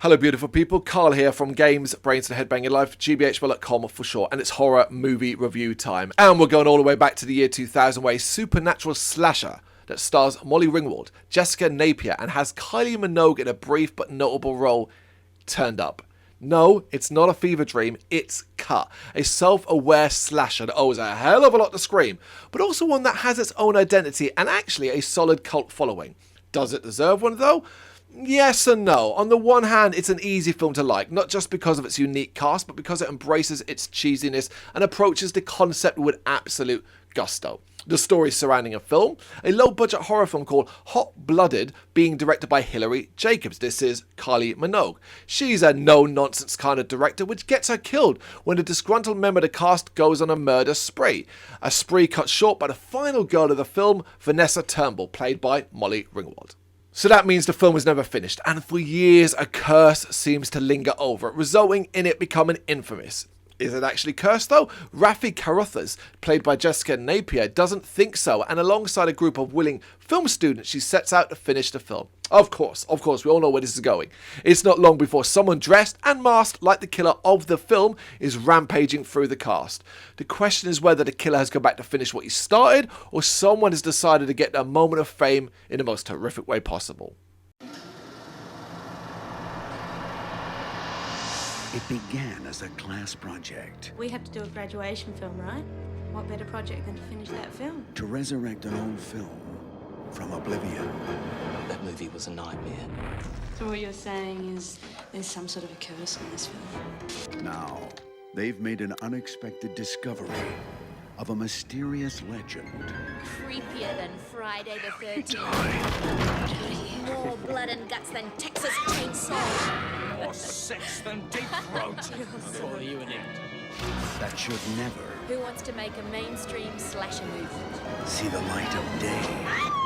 Hello beautiful people, Carl here from Games, Brains and Headbanging Life, gbhblofficial for short, and it's horror movie review time. And we're going all the way back to the year 2000 where a supernatural slasher that stars Molly Ringwald, Jessica Napier, and has Kylie Minogue in a brief but notable role turned up. No, it's not a fever dream, it's Cut, a self-aware slasher that owes a hell of a lot to Scream, but also one that has its own identity and actually a solid cult following. Does it deserve one though? Yes and no. On the one hand, it's an easy film to like, not just because of its unique cast, but because it embraces its cheesiness and approaches the concept with absolute gusto. The story surrounding a film, a low-budget horror film called Hot Blooded, being directed by Hilary Jacobs. This is Kylie Minogue. She's a no-nonsense kind of director, which gets her killed when a disgruntled member of the cast goes on a murder spree. A spree cut short by the final girl of the film, Vanessa Turnbull, played by Molly Ringwald. So that means the film was never finished, and for years a curse seems to linger over it, resulting in it becoming infamous. Is it actually cursed though? Rafi Carruthers, played by Jessica Napier, doesn't think so, and alongside a group of willing film students, she sets out to finish the film. Of course, we all know where this is going. It's not long before someone dressed and masked like the killer of the film is rampaging through the cast. The question is whether the killer has come back to finish what he started, or someone has decided to get a moment of fame in the most horrific way possible. It began as a class project. We have to do a graduation film, right? What better project than to finish that film? To resurrect an old film from oblivion. That movie was a nightmare. So what you're saying is there's some sort of a curse on this film? Now, they've made an unexpected discovery of a mysterious legend. Creepier than Friday the 13th. More blood and guts than Texas Chainsaw. More sex than deep throat. Or are you an act? That should never Who wants to make a mainstream slasher movie? see the light of day.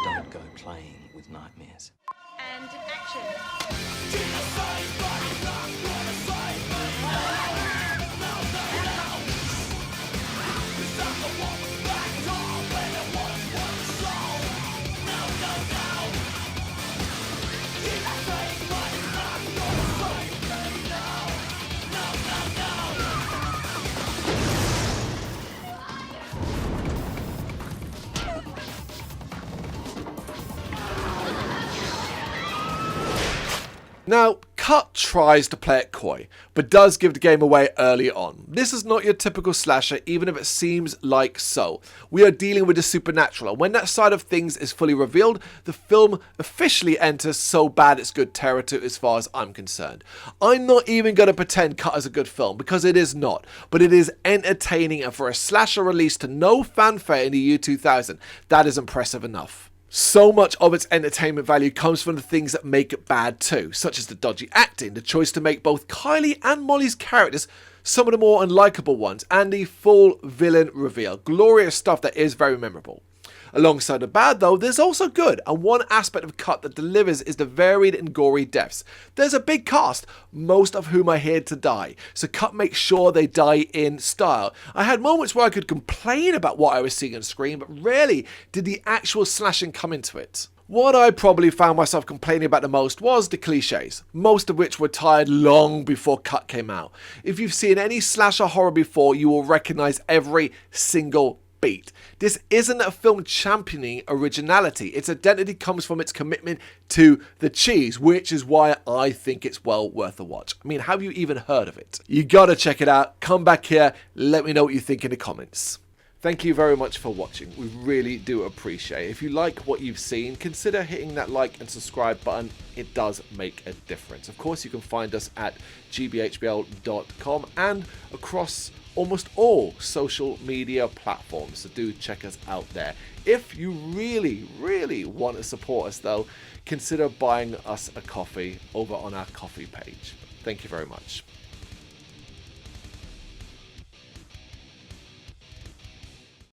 Don't go playing with nightmares. And action. Now, Cut tries to play it coy, but does give the game away early on. This is not your typical slasher, even if it seems like so. We are dealing with the supernatural, and when that side of things is fully revealed, the film officially enters so bad it's good territory as far as I'm concerned. I'm not even going to pretend Cut is a good film, because it is not, but it is entertaining, and for a slasher released to no fanfare in the year 2000, that is impressive enough. So much of its entertainment value comes from the things that make it bad too, such as the dodgy acting, the choice to make both Kylie and Molly's characters some of the more unlikable ones, and the full villain reveal. Glorious stuff that is very memorable. Alongside the bad though, there's also good, and one aspect of Cut that delivers is the varied and gory deaths. There's a big cast, most of whom are here to die, so Cut makes sure they die in style. I had moments where I could complain about what I was seeing on screen, but rarely did the actual slashing come into it. What I probably found myself complaining about the most was the cliches, most of which were tired long before Cut came out. If you've seen any slasher horror before, you will recognise every single beat. This isn't a film championing originality. Its identity comes from its commitment to the cheese, which is why I think it's well worth a watch. I mean, have you even heard of it? You gotta check it out. Come back here, let me know what you think in the comments. Thank you very much for watching. We really do appreciate it. If you like what you've seen, consider hitting that like and subscribe button. It does make a difference. Of course, you can find us at gbhbl.com and across almost all social media platforms, so do check us out there. If you really want to support us though, consider buying us a coffee over on our coffee page. Thank you very much.